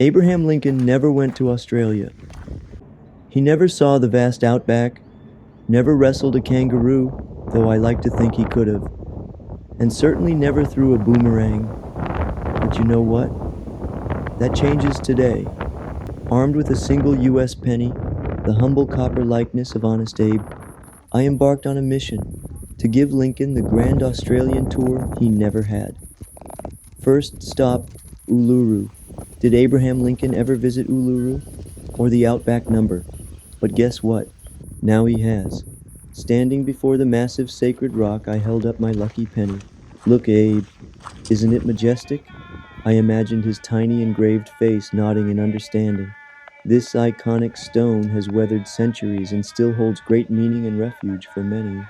Abraham Lincoln never went to Australia. He never saw the vast outback, never wrestled a kangaroo, though I like to think he could have, and certainly never threw a boomerang. But you know what? That changes today. Armed with a single US penny, the humble copper likeness of Honest Abe, I embarked on a mission to give Lincoln the grand Australian tour he never had. First stop, Uluru. Did Abraham Lincoln ever visit Uluru? Or the Outback number? But guess what? Now he has. Standing before the massive sacred rock, I held up my lucky penny. Look, Abe, isn't it majestic? I imagined his tiny engraved face nodding in understanding. This iconic stone has weathered centuries and still holds great meaning and refuge for many.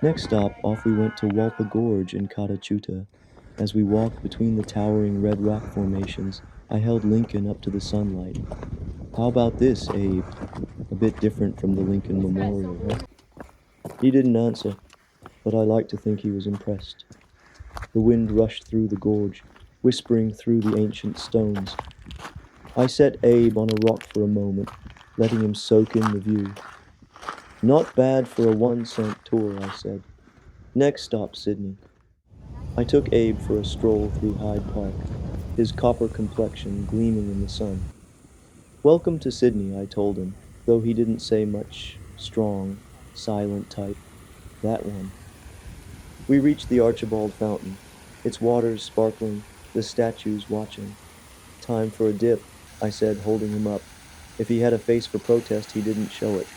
Next stop, off we went to Walpa Gorge in Katachuta. As we walked between the towering red rock formations, I held Lincoln up to the sunlight. How about this, Abe? A bit different from the Lincoln Memorial, huh? He didn't answer, but I like to think he was impressed. The wind rushed through the gorge, whispering through the ancient stones. I set Abe on a rock for a moment, letting him soak in the view. Not bad for a 1-cent tour, I said. Next stop, Sydney. I took Abe for a stroll through Hyde Park, his copper complexion gleaming in the sun. Welcome to Sydney, I told him, though he didn't say much. Strong, silent type. That one. We reached the Archibald Fountain, its waters sparkling, the statues watching. Time for a dip, I said, holding him up. If he had a face for protest, he didn't show it.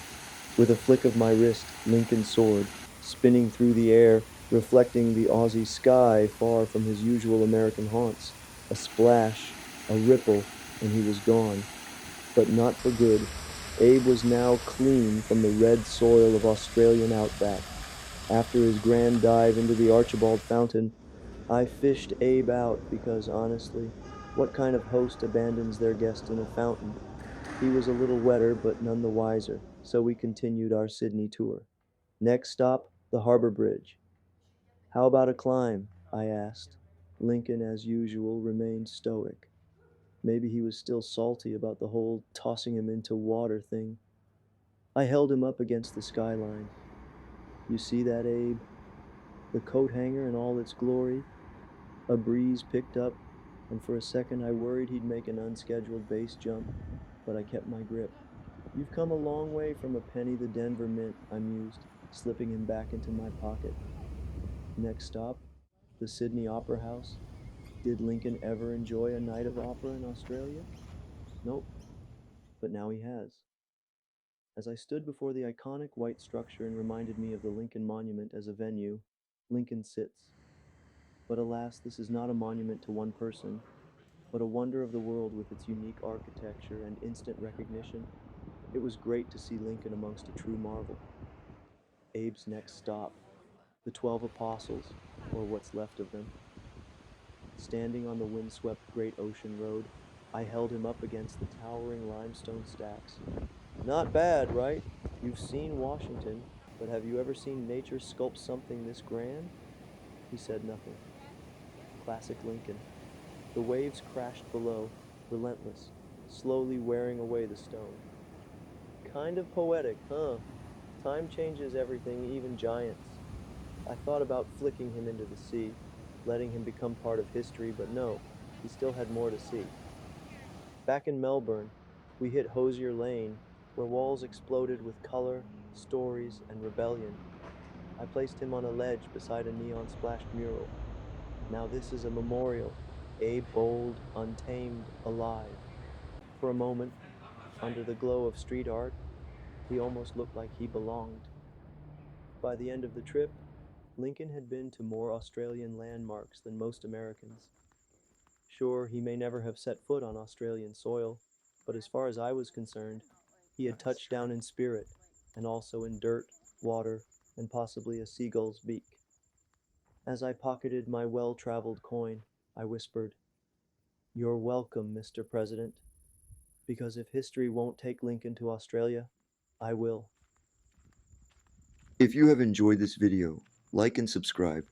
With a flick of my wrist, Lincoln soared, spinning through the air, reflecting the Aussie sky far from his usual American haunts. A splash, a ripple, and he was gone. But not for good. Abe was now clean from the red soil of Australian outback. After his grand dive into the Archibald Fountain, I fished Abe out because, honestly, what kind of host abandons their guest in a fountain? He was a little wetter, but none the wiser, so we continued our Sydney tour. Next stop, the Harbour Bridge. How about a climb? I asked. Lincoln, as usual, remained stoic. Maybe he was still salty about the whole tossing him into water thing. I held him up against the skyline. You see that, Abe? The coat hanger in all its glory? A breeze picked up, and for a second I worried he'd make an unscheduled base jump, but I kept my grip. You've come a long way from a penny the Denver Mint, I mused, slipping him back into my pocket. Next stop, the Sydney Opera House. Did Lincoln ever enjoy a night of opera in Australia? Nope, but now he has. As I stood before the iconic white structure and reminded me of the Lincoln Monument as a venue, Lincoln sits. But alas, this is not a monument to one person, but a wonder of the world with its unique architecture and instant recognition. It was great to see Lincoln amongst a true marvel. Abe's next stop, the 12 Apostles, or what's left of them. Standing on the windswept Great Ocean Road, I held him up against the towering limestone stacks. Not bad, right? You've seen Washington, but have you ever seen nature sculpt something this grand? He said nothing. Classic Lincoln. The waves crashed below, relentless, slowly wearing away the stone. Kind of poetic, huh? Time changes everything, even giants. I thought about flicking him into the sea, letting him become part of history, but no, he still had more to see. Back in Melbourne, we hit Hosier Lane, where walls exploded with color, stories, and rebellion. I placed him on a ledge beside a neon-splashed mural. Now this is a memorial, Abe bold, untamed, alive. For a moment, under the glow of street art, he almost looked like he belonged. By the end of the trip, Lincoln had been to more Australian landmarks than most Americans. Sure, he may never have set foot on Australian soil, but as far as I was concerned, he had touched down in spirit, and also in dirt, water, and possibly a seagull's beak. As I pocketed my well-traveled coin, I whispered, "You're welcome, Mr. President, because if history won't take Lincoln to Australia, I will." If you have enjoyed this video, like and subscribe.